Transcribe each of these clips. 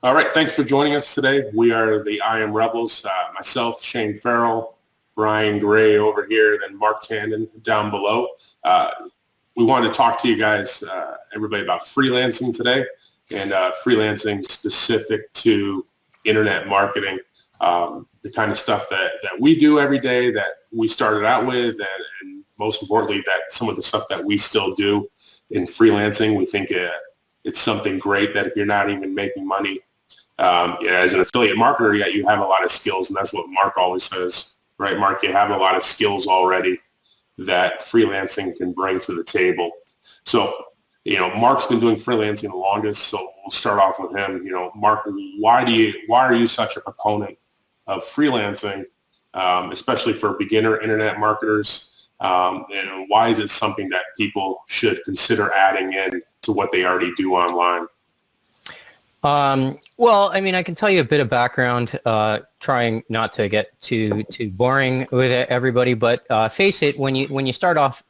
All right, thanks for joining us today. We are the I Am Rebels, myself, Shane Farrell, Brian Gray over here, then Mark Tandon down below. We wanted to talk to you guys, everybody, about freelancing today, and freelancing specific to internet marketing, the kind of stuff that we do every day, that we started out with, and most importantly, that some of the stuff that we still do in freelancing. We think it's something great that if you're not even making money as an affiliate marketer, yet you have a lot of skills, and that's what Mark always says, right, Mark? You have a lot of skills already that freelancing can bring to the table. So, Mark's been doing freelancing the longest, so we'll start off with him. Mark, why are you such a proponent of freelancing, especially for beginner internet marketers? And why is it something that people should consider adding in to what they already do online? Well, I mean, I can tell you a bit of background, trying not to get too boring with everybody, but face it, when you start off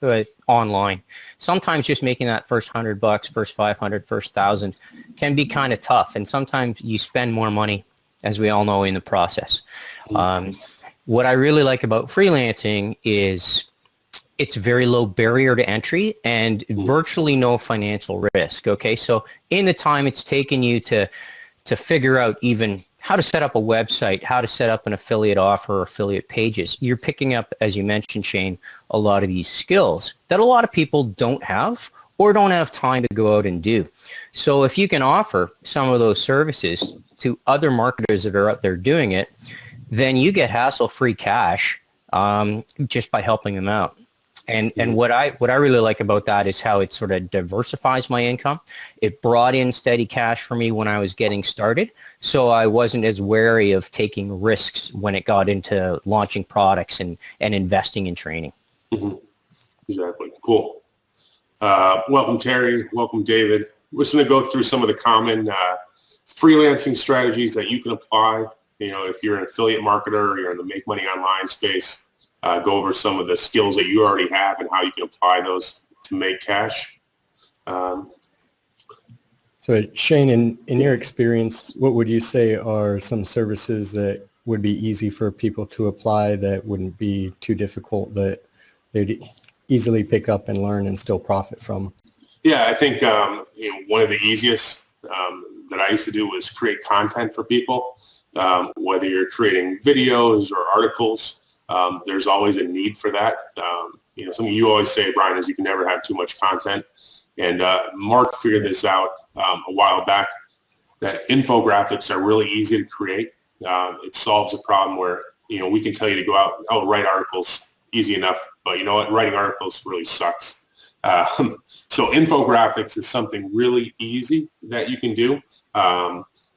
online, sometimes just making that first $100, first 500, first 1,000 can be kind of tough, and sometimes you spend more money, as we all know, in the process. What I really like about freelancing is it's very low barrier to entry and virtually no financial risk. Okay, so in the time it's taken you to figure out even how to set up a website, how to set up an affiliate offer or affiliate pages, you're picking up, as you mentioned, Shane, a lot of these skills that a lot of people don't have or don't have time to go out and do. So if you can offer some of those services to other marketers that are out there doing it, then you get hassle-free cash just by helping them out. And what I really like about that is how it sort of diversifies my income. It brought in steady cash for me when I was getting started, so I wasn't as wary of taking risks when it got into launching products and investing in training. Mm-hmm. Exactly. Cool. Welcome, Terry. Welcome, David. We're just going to go through some of the common freelancing strategies that you can apply. If you're an affiliate marketer or you're in the make money online space. Go over some of the skills that you already have and how you can apply those to make cash. So Shane, in your experience, what would you say are some services that would be easy for people to apply, that wouldn't be too difficult, that they'd easily pick up and learn and still profit from? Yeah, I think one of the easiest that I used to do was create content for people, whether you're creating videos or articles. There's always a need for that. Something you always say, Brian, is you can never have too much content. And Mark figured this out a while back, that infographics are really easy to create. It solves a problem where, we can tell you to go out, write articles, easy enough. But you know what? Writing articles really sucks. So infographics is something really easy that you can do.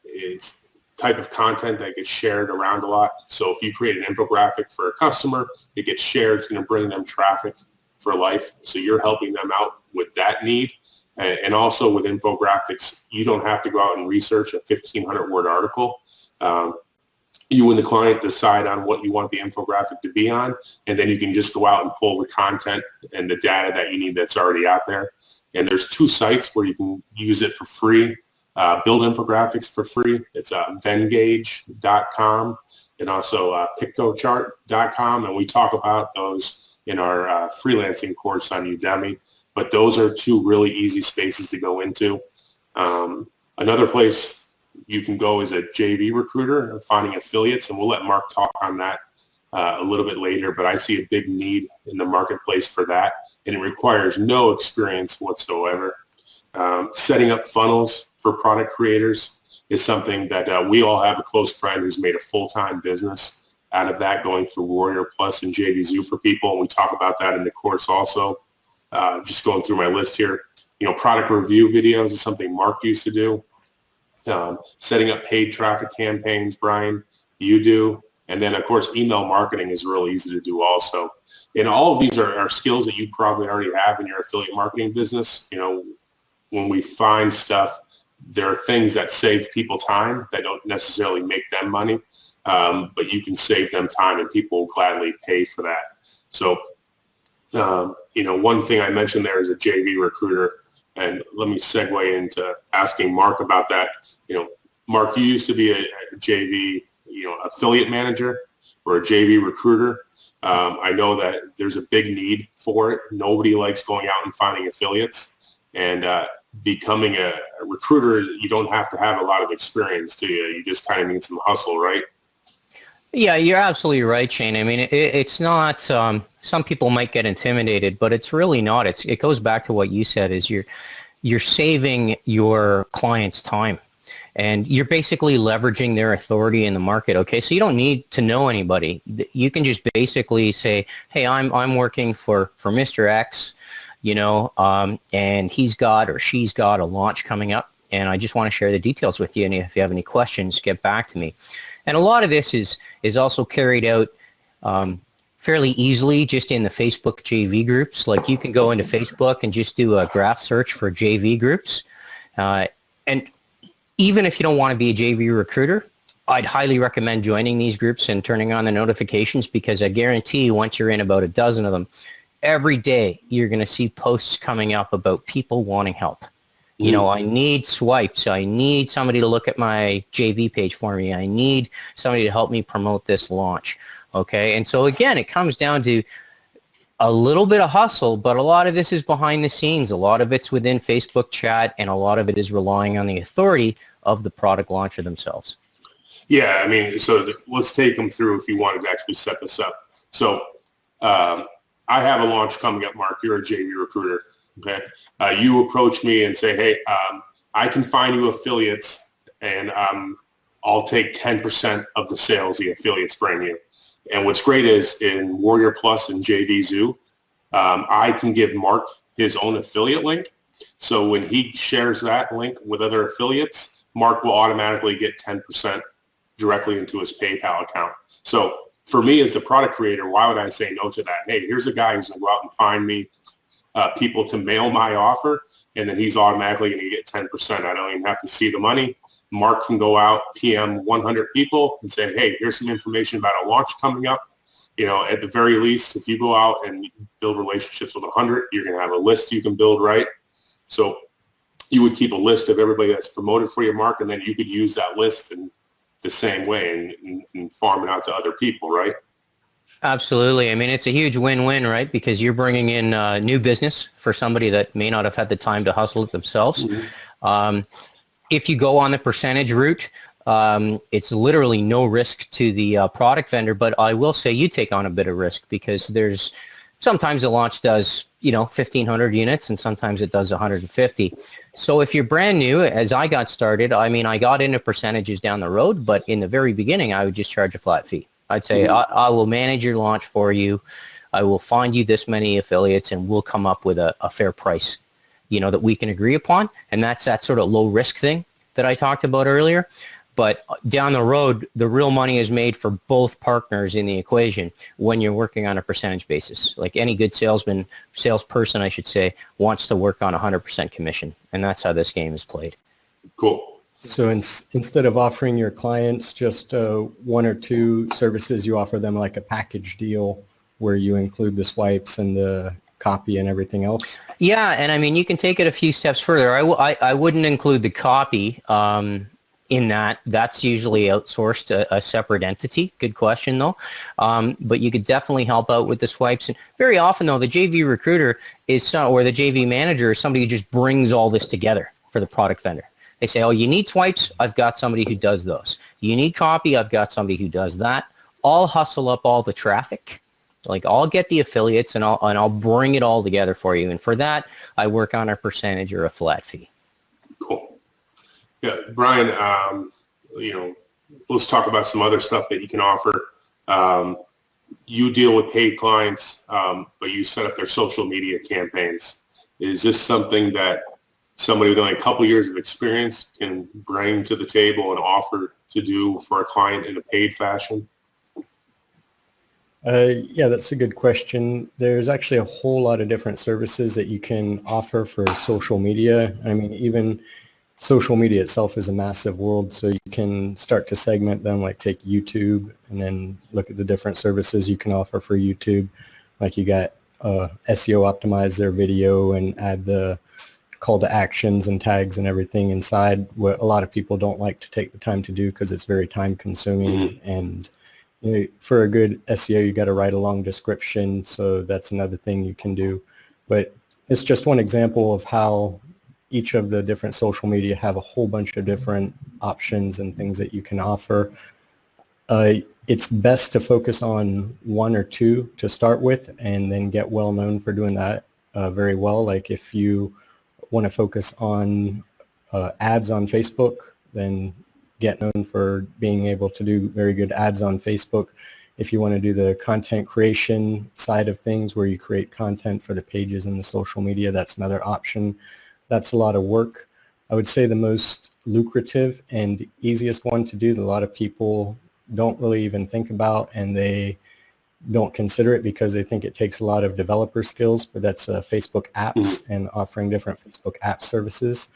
It's type of content that gets shared around a lot. So if you create an infographic for a customer, it gets shared, it's going to bring them traffic for life. So you're helping them out with that need. And also with infographics, you don't have to go out and research a 1,500 word article. You and the client decide on what you want the infographic to be on, and then you can just go out and pull the content and the data that you need that's already out there. And there's 2 sites where you can use it for free. Build infographics for free. It's Vengage.com and also Pictochart.com, and we talk about those in our freelancing course on Udemy. But those are 2 really easy spaces to go into. Another place you can go is a JV recruiter, finding affiliates, and we'll let Mark talk on that a little bit later. But I see a big need in the marketplace for that, and it requires no experience whatsoever. Setting up funnels for product creators is something that we all have a close friend who's made a full-time business out of that, going through Warrior Plus and JVZoo for people. And we talk about that in the course also. Just going through my list here. Product review videos is something Mark used to do. Setting up paid traffic campaigns, Brian, you do. And then, of course, email marketing is really easy to do also. And all of these are skills that you probably already have in your affiliate marketing business. When we find stuff, there are things that save people time that don't necessarily make them money, but you can save them time, and people will gladly pay for that. So, one thing I mentioned there is a JV recruiter, and let me segue into asking Mark about that. Mark, you used to be a JV, affiliate manager or a JV recruiter. I know that there's a big need for it. Nobody likes going out and finding affiliates, and becoming a recruiter, you don't have to have a lot of experience, do you? You just kind of need some hustle, right? Yeah, you're absolutely right, Shane. I mean, it's not, some people might get intimidated, but it's really not. It goes back to what you said, is you're saving your client's time. And you're basically leveraging their authority in the market. Okay, so you don't need to know anybody. You can just basically say, "Hey, I'm working for Mr. X, and he's got or she's got a launch coming up, and I just want to share the details with you. And if you have any questions, get back to me." And a lot of this is also carried out fairly easily just in the Facebook JV groups. Like, you can go into Facebook and just do a graph search for JV groups, and even if you don't want to be a JV recruiter, I'd highly recommend joining these groups and turning on the notifications, because I guarantee you, once you're in about a dozen of them, every day you're going to see posts coming up about people wanting help. I need swipes. I need somebody to look at my JV page for me. I need somebody to help me promote this launch. Okay. And so again, it comes down to a little bit of hustle, but a lot of this is behind the scenes. A lot of it's within Facebook chat, and a lot of it is relying on the authority of the product launcher themselves. Yeah, I mean, so let's take them through if you wanted to actually set this up. So I have a launch coming up, Mark. You're a JV recruiter. Okay. You approach me and say, "Hey, I can find you affiliates, and I'll take 10% of the sales the affiliates bring you." And what's great is in Warrior Plus and JV Zoo, I can give Mark his own affiliate link. So when he shares that link with other affiliates, Mark will automatically get 10% directly into his PayPal account. So for me as a product creator, why would I say no to that? Hey, here's a guy who's going to go out and find me people to mail my offer, and then he's automatically going to get 10%. I don't even have to see the money. Mark can go out, PM 100 people and say, "Hey, here's some information about a launch coming up." At the very least, if you go out and build relationships with 100, you're going to have a list you can build, right? So you would keep a list of everybody that's promoted for your Mark, and then you could use that list in the same way and farm it out to other people, right? Absolutely. I mean, it's a huge win-win, right? Because you're bringing in new business for somebody that may not have had the time to hustle it themselves. Mm-hmm. If you go on the percentage route, it's literally no risk to the product vendor, but I will say you take on a bit of risk, because there's sometimes the launch does 1,500 units, and sometimes it does 150. So if you're brand new, as I got started, I mean, I got into percentages down the road, but in the very beginning, I would just charge a flat fee. I'd say, I will manage your launch for you. I will find you this many affiliates, and we'll come up with a fair price, that we can agree upon. And that's that sort of low risk thing that I talked about earlier. But down the road, the real money is made for both partners in the equation when you're working on a percentage basis. Like any good salesperson, I should say, wants to work on 100% commission. And that's how this game is played. Cool. So instead of offering your clients just one or two services, you offer them like a package deal where you include the swipes and the copy and everything else? Yeah, and I mean, you can take it a few steps further. I wouldn't include the copy in that. That's usually outsourced, a separate entity. Good question, though. But you could definitely help out with the swipes. And very often, though, the JV recruiter or the JV manager is somebody who just brings all this together for the product vendor. They say, "Oh, you need swipes? I've got somebody who does those. You need copy? I've got somebody who does that." I'll hustle up all the traffic. Like, I'll get the affiliates, and I'll bring it all together for you. And for that, I work on a percentage or a flat fee. Cool. Yeah, Brian, let's talk about some other stuff that you can offer. You deal with paid clients, but you set up their social media campaigns. Is this something that somebody with only a couple years of experience can bring to the table and offer to do for a client in a paid fashion? Yeah, that's a good question. There's actually a whole lot of different services that you can offer for social media. I mean, even social media itself is a massive world, so you can start to segment them, like take YouTube and then look at the different services you can offer for YouTube. Like, you got SEO optimize their video and add the call to actions and tags and everything inside, what a lot of people don't like to take the time to do because it's very time consuming. And for a good SEO, you got to write a long description. So that's another thing you can do. But it's just one example of how each of the different social media have a whole bunch of different options and things that you can offer. It's best to focus on one or two to start with and then get well known for doing that very well. Like if you want to focus on ads on Facebook, then get known for being able to do very good ads on Facebook. If you want to do the content creation side of things where you create content for the pages and the social media, that's another option. That's a lot of work. I would say the most lucrative and easiest one to do that a lot of people don't really even think about, and they don't consider it because they think it takes a lot of developer skills, but that's Facebook apps and offering different Facebook app services.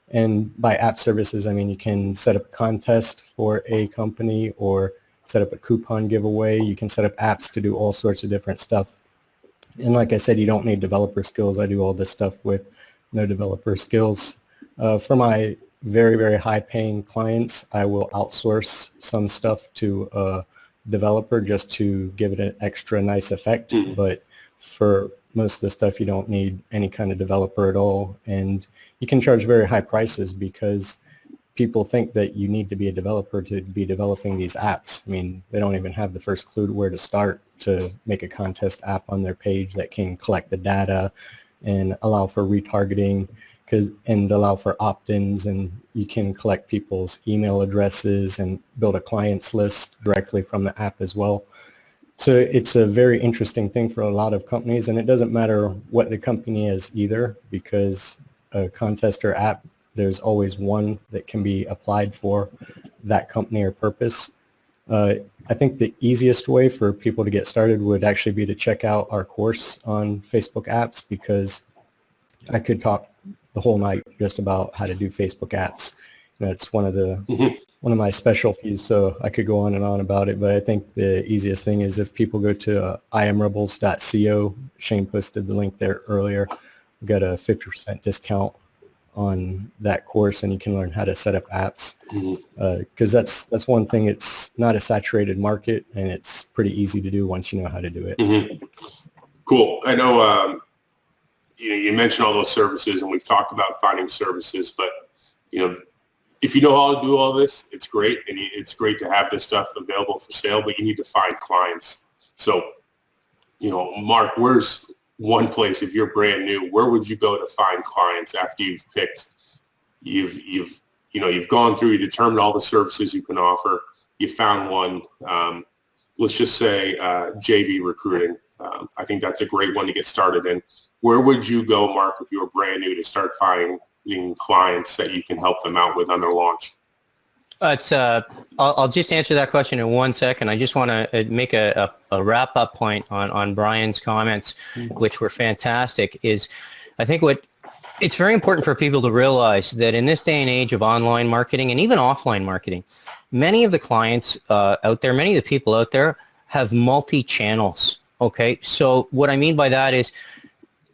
And by app services, I mean you can set up a contest for a company or set up a coupon giveaway. You can set up apps to do all sorts of different stuff. And like I said, you don't need developer skills. I do all this stuff with no developer skills. For my very, very high paying clients, I will outsource some stuff to a developer just to give it an extra nice effect. But for most of the stuff, you don't need any kind of developer at all. And you can charge very high prices because people think that you need to be a developer to be developing these apps. I mean, they don't even have the first clue to where to start to make a contest app on their page that can collect the data and allow for retargeting and allow for opt-ins, and you can collect people's email addresses and build a clients list directly from the app as well. So it's a very interesting thing for a lot of companies, and it doesn't matter what the company is either, because a contest or app, there's always one that can be applied for that company or purpose. I think the easiest way for people to get started would actually be to check out our course on Facebook apps, because I could talk the whole night just about how to do Facebook apps. It's one of my specialties, so I could go on and on about it. But I think the easiest thing is if people go to iamrebels.co. Shane posted the link there earlier. We got a 50% discount on that course, and you can learn how to set up apps. Because that's one thing. It's not a saturated market, and it's pretty easy to do once you know how to do it. Cool. I know. You mentioned all those services, and we've talked about finding services, but if you know how to do all this, it's great, and it's great to have this stuff available for sale, but you need to find clients. So, Mark, where's one place, if you're brand new, where would you go to find clients after you've gone through, you determined all the services you can offer, you found one, let's just say JV recruiting. I think that's a great one to get started in. Where would you go, Mark, if you were brand new, to start finding clients that you can help them out with on their launch? I'll just answer that question in 1 second. I just want to make a wrap-up point on Brian's comments, which were fantastic. I think it's very important for people to realize that in this day and age of online marketing and even offline marketing, many of the clients out there, many of the people out there have multi-channels. Okay, so what I mean by that is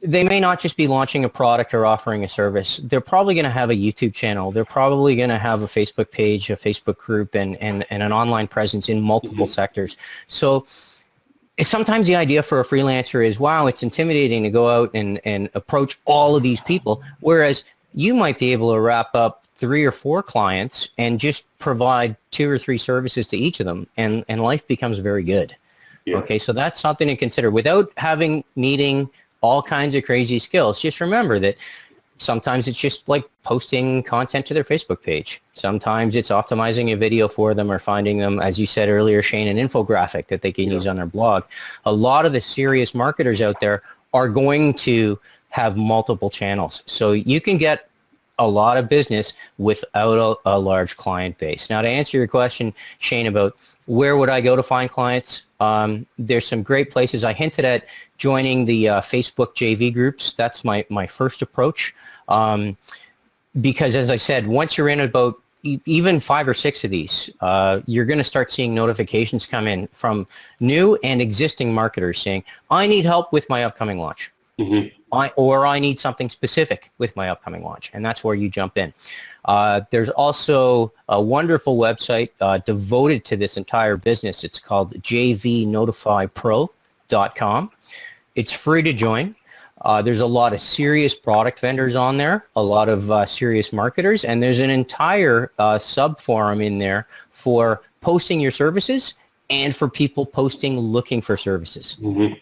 they may not just be launching a product or offering a service. They're probably going to have a YouTube channel. They're probably going to have a Facebook page, a Facebook group, and an online presence in multiple sectors. So sometimes the idea for a freelancer is, wow, it's intimidating to go out and approach all of these people, whereas you might be able to wrap up 3 or 4 clients and just provide 2 or 3 services to each of them, and life becomes very good. Yeah. Okay, so that's something to consider without needing all kinds of crazy skills. Just remember that sometimes it's just like posting content to their Facebook page. Sometimes it's optimizing a video for them or finding them, as you said earlier, Shane, an infographic that they can use on their blog. A lot of the serious marketers out there are going to have multiple channels. So you can get a lot of business without a large client base. Now, to answer your question, Shane, about where would I go to find clients, there's some great places. I hinted at joining the Facebook JV groups. That's my first approach, because as I said, once you're in about even 5 or 6 of these, you're going to start seeing notifications come in from new and existing marketers saying, I need help with my upcoming launch. or I need something specific with my upcoming launch, and that's where you jump in. There's also a wonderful website devoted to this entire business. It's called jvnotifypro.com. It's free to join. There's a lot of serious product vendors on there, a lot of serious marketers, and there's an entire sub-forum in there for posting your services and for people posting looking for services. Mm-hmm.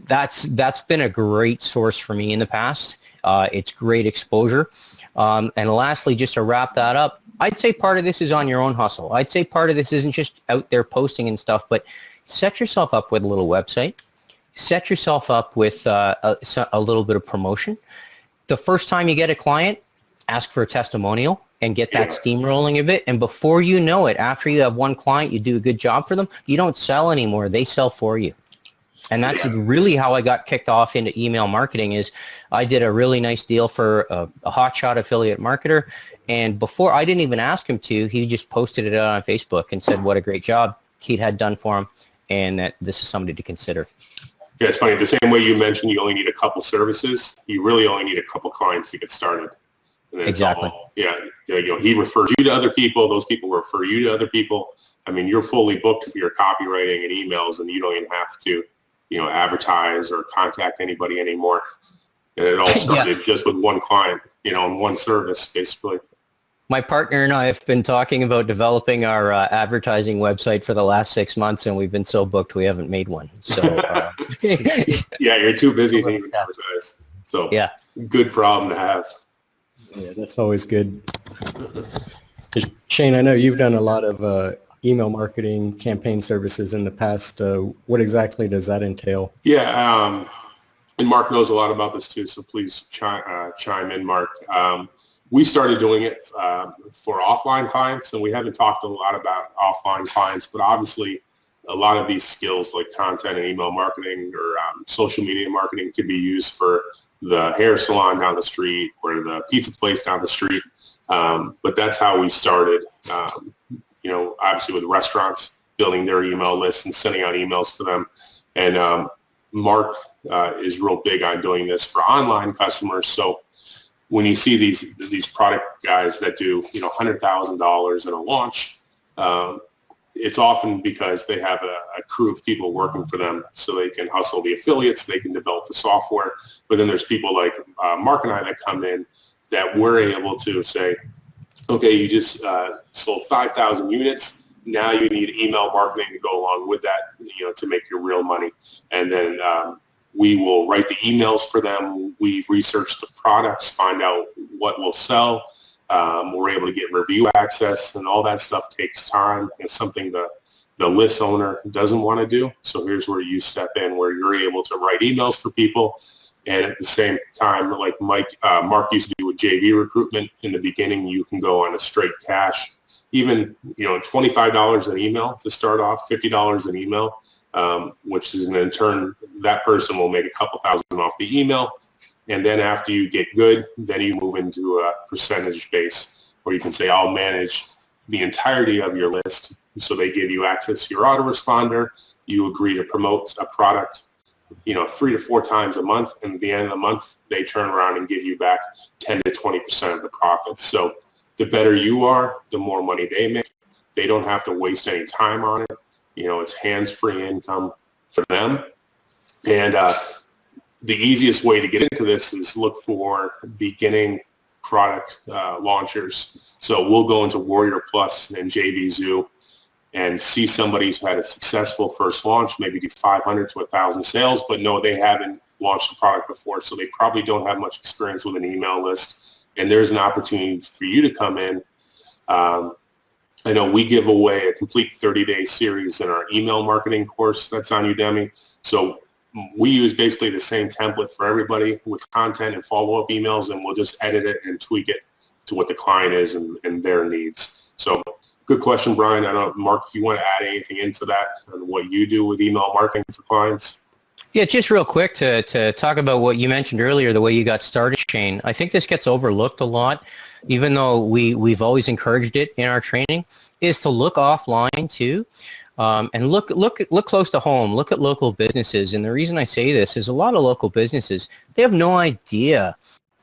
That's been a great source for me in the past. It's great exposure. And lastly, just to wrap that up, I'd say part of this is on your own hustle. I'd say part of this isn't just out there posting and stuff, but set yourself up with a little website. Set yourself up with a little bit of promotion. The first time you get a client, ask for a testimonial and get that steam rolling a bit. And before you know it, after you have one client, you do a good job for them, you don't sell anymore. They sell for you. And that's really how I got kicked off into email marketing. Is I did a really nice deal for a hotshot affiliate marketer. And before, I didn't even ask him to. He just posted it out on Facebook and said what a great job Keith had done for him and that this is somebody to consider. Yeah, it's funny. The same way you mentioned you only need a couple services, you really only need a couple clients to get started. And then exactly. He refers you to other people. Those people refer you to other people. I mean, you're fully booked for your copywriting and emails, and you don't even have to, advertise or contact anybody anymore. And it all started just with one client, and one service, basically. My partner and I have been talking about developing our advertising website for the last 6 months, and we've been so booked we haven't made one. So yeah, you're too busy to even advertise. So good problem to have. Yeah, that's always good. Shane, I know you've done a lot of email marketing campaign services in the past. What exactly does that entail? Yeah, and Mark knows a lot about this too, so please chime in, Mark. We started doing it for offline clients, and we haven't talked a lot about offline clients, but obviously a lot of these skills like content and email marketing or social media marketing could be used for the hair salon down the street or the pizza place down the street. But that's how we started, obviously with restaurants, building their email lists and sending out emails for them. And Mark is real big on doing this for online customers. So when you see these product guys that do $100,000 in a launch, it's often because they have a crew of people working for them, so they can hustle the affiliates, they can develop the software. But then there's people like Mark and I that come in that we're able to say, okay, you just sold 5,000 units. Now you need email marketing to go along with that, to make your real money. And then we will write the emails for them. We've researched the products, find out what will sell. We're able to get review access, and all that stuff takes time. It's something the list owner doesn't want to do. So here's where you step in, where you're able to write emails for people. And at the same time, like Mark used to do with JV recruitment in the beginning, you can go on a straight cash, even, $25 an email to start off, $50 an email. Which is in turn, that person will make a couple thousand off the email. And then after you get good, then you move into a percentage base where you can say, I'll manage the entirety of your list. So they give you access to your autoresponder. You agree to promote a product, 3 to 4 times a month. And at the end of the month, they turn around and give you back 10 to 20% of the profits. So the better you are, the more money they make. They don't have to waste any time on it. It's hands-free income for them. And the easiest way to get into this is look for beginning product launchers. So we'll go into Warrior Plus and JV Zoo and see somebody who's had a successful first launch, maybe do 500 to 1,000 sales, but no, they haven't launched a product before, so they probably don't have much experience with an email list. And there's an opportunity for you to come in. I know we give away a complete 30-day series in our email marketing course that's on Udemy. So we use basically the same template for everybody with content and follow-up emails, and we'll just edit it and tweak it to what the client is and their needs. So good question, Brian. I don't know, Mark, if you want to add anything into that and what you do with email marketing for clients. Yeah, just real quick to talk about what you mentioned earlier, the way you got started, Shane. I think this gets overlooked a lot, even though we've always encouraged it in our training, is to look offline too. And look close to home. Look at local businesses. And the reason I say this is a lot of local businesses, they have no idea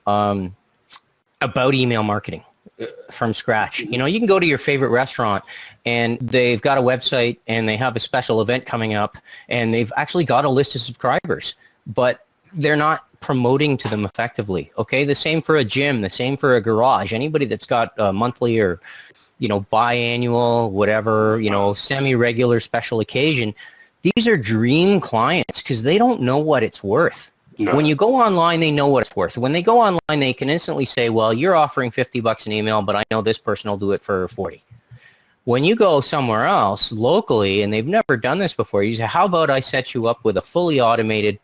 about email marketing from scratch. You know, you can go to your favorite restaurant and they've got a website and they have a special event coming up and they've actually got a list of subscribers, but they're not promoting to them effectively. Okay, the same for a gym, the same for a garage. Anybody that's got a monthly or, you know, biannual, whatever, you know, semi-regular special occasion, these are dream clients because they don't know what it's worth. No. When you go online, they know what it's worth. When they go online, they can instantly say, well, you're offering $50 an email, but I know this person will do it for 40. When you go somewhere else locally and they've never done this before, you say, how about I set you up with a fully automated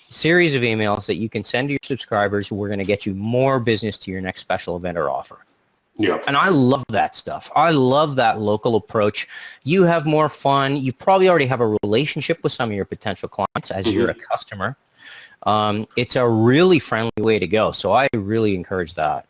series of emails that you can send to your subscribers. We're going to get you more business to your next special event or offer. Yeah. And I love that stuff. I love that local approach. You have more fun. You probably already have a relationship with some of your potential clients as you're a customer. It's a really friendly way to go. So I really encourage that.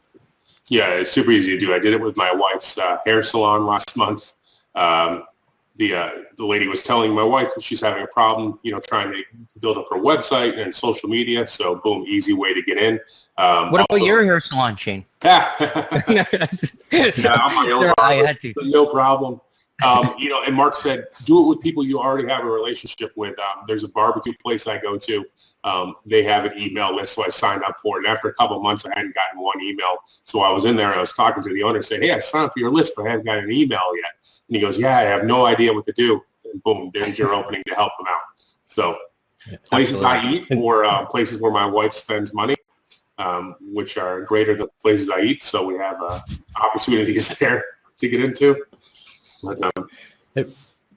Yeah, it's super easy to do. I did it with my wife's hair salon last month. The lady was telling my wife that she's having a problem, you know, trying to build up her website and social media. So boom, easy way to get in. What about your hair salon, Shane? Yeah, I'm my own barber, no problem. You know, and Mark said, do it with people you already have a relationship with. There's a barbecue place I go to. They have an email list, so I signed up for it. And after a couple of months, I hadn't gotten one email. So I was in there and I was talking to the owner saying, hey, I signed up for your list, but I haven't got an email yet. And he goes, yeah, I have no idea what to do. And boom, there's your opening to help them out. So places I eat or places where my wife spends money, which are greater than places I eat. So we have opportunities there to get into. But,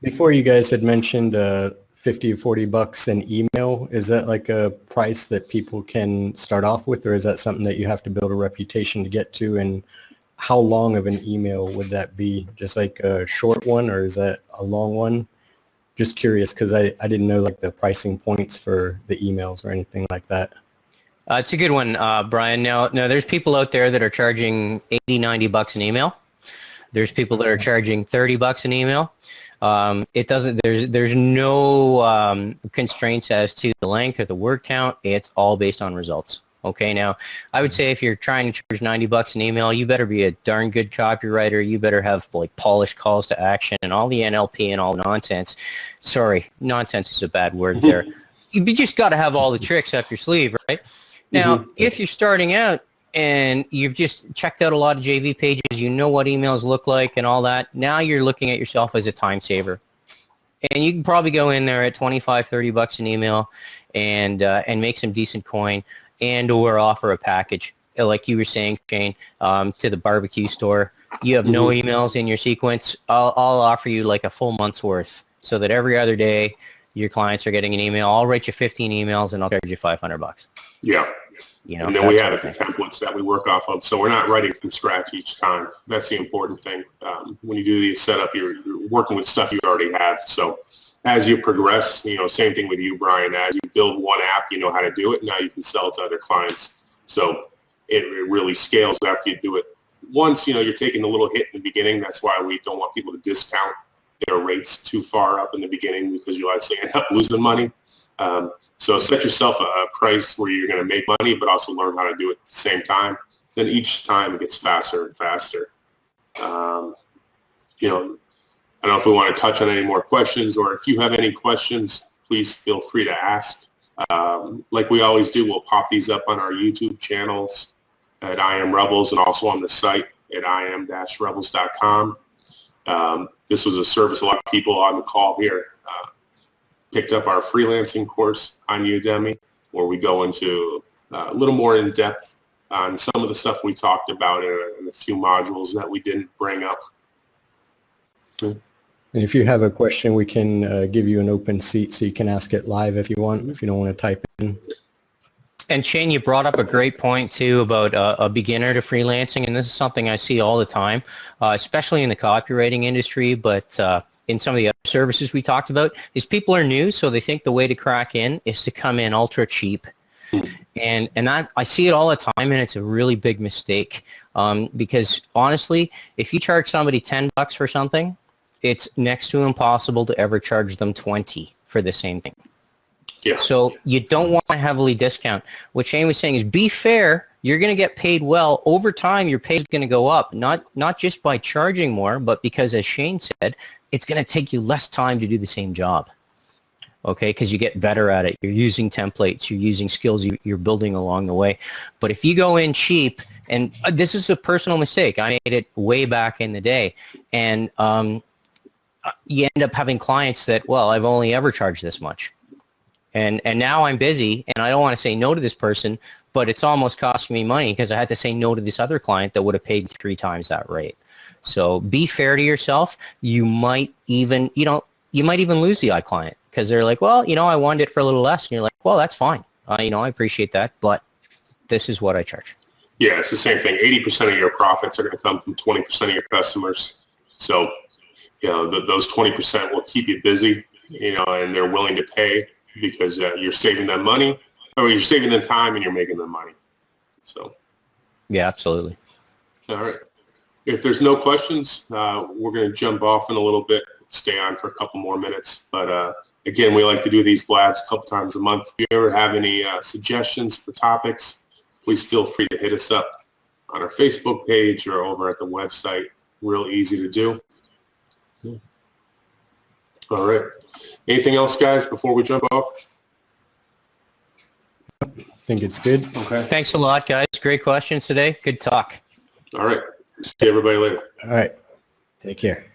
before you guys had mentioned $50 or $40 an email, is that like a price that people can start off with, or is that something that you have to build a reputation to get to? And how long of an email would that be? Just like a short one, or is that a long one? Just curious, because I didn't know like the pricing points for the emails or anything like that. It's a good one, Brian. Now there's people out there that are charging $80-90 an email. There's people that are charging $30 an email. It doesn't. There's no constraints as to the length or the word count. It's all based on results. Okay. Now, I would say if you're trying to charge $90 an email, you better be a darn good copywriter. You better have like polished calls to action and all the NLP and all the nonsense. Sorry, nonsense is a bad word there. You just got to have all the tricks up your sleeve, right? Now, if you're starting out and you've just checked out a lot of JV pages, you know what emails look like and all that, now you're looking at yourself as a time saver. And you can probably go in there at $25-30 an email and make some decent coin and or offer a package. Like you were saying, Shane, to the barbecue store. You have no emails in your sequence. I'll offer you like a full month's worth so that every other day your clients are getting an email. I'll write you 15 emails and I'll charge you $500. Yeah. You know, and then we have the templates that we work off of. So we're not writing from scratch each time. That's the important thing. When you do the setup, you're working with stuff you already have. So as you progress, you know, same thing with you, Brian, as you build one app, you know how to do it. Now you can sell it to other clients. So it really scales after you do it. Once, you know, you're taking a little hit in the beginning. That's why we don't want people to discount their rates too far up in the beginning because you obviously end up losing money. So set yourself a price where you're going to make money, but also learn how to do it at the same time. Then each time it gets faster and faster. You know, I don't know if we want to touch on any more questions, or if you have any questions, please feel free to ask. Like we always do, we'll pop these up on our YouTube channels at I Am Rebels and also on the site at iam-rebels.com. This was a service a lot of people on the call here picked up our freelancing course on Udemy, where we go into a little more in depth on some of the stuff we talked about in a few modules that we didn't bring up. And if you have a question, we can give you an open seat so you can ask it live if you want, if you don't want to type in. And Shane, you brought up a great point too about a beginner to freelancing, and this is something I see all the time, especially in the copywriting industry, but in some of the other services we talked about, is people are new, so they think the way to crack in is to come in ultra cheap. And that, I see it all the time, and it's a really big mistake because honestly, if you charge somebody $10 for something, it's next to impossible to ever charge them 20 for the same thing. Yeah. So you don't want to heavily discount. What Shane was saying is be fair. You're going to get paid well. Over time, your pay is going to go up, not just by charging more, but because, as Shane said, it's going to take you less time to do the same job. Okay, because you get better at it. You're using templates. You're using skills you're building along the way. But if you go in cheap, and this is a personal mistake. I made it way back in the day. And you end up having clients that, well, I've only ever charged this much. And now I'm busy, and I don't want to say no to this person, but it's almost costing me money because I had to say no to this other client that would have paid 3 times that rate. So be fair to yourself. You might even, you might even lose the odd client because they're like, well, I wanted it for a little less. And you're like, well, that's fine. I appreciate that, but this is what I charge. Yeah, it's the same thing. 80% of your profits are going to come from 20% of your customers. So, those 20% will keep you busy, and they're willing to pay because you're saving them money, or you're saving them time and you're making them money. So. Yeah, absolutely. All right. If there's no questions, we're going to jump off in a little bit, stay on for a couple more minutes. But again, we like to do these Blabs a couple times a month. If you ever have any suggestions for topics, please feel free to hit us up on our Facebook page or over at the website. Real easy to do. Yeah. All right. Anything else, guys, before we jump off? I think it's good. Okay. Thanks a lot, guys. Great questions today. Good talk. All right. See everybody later. All right. Take care.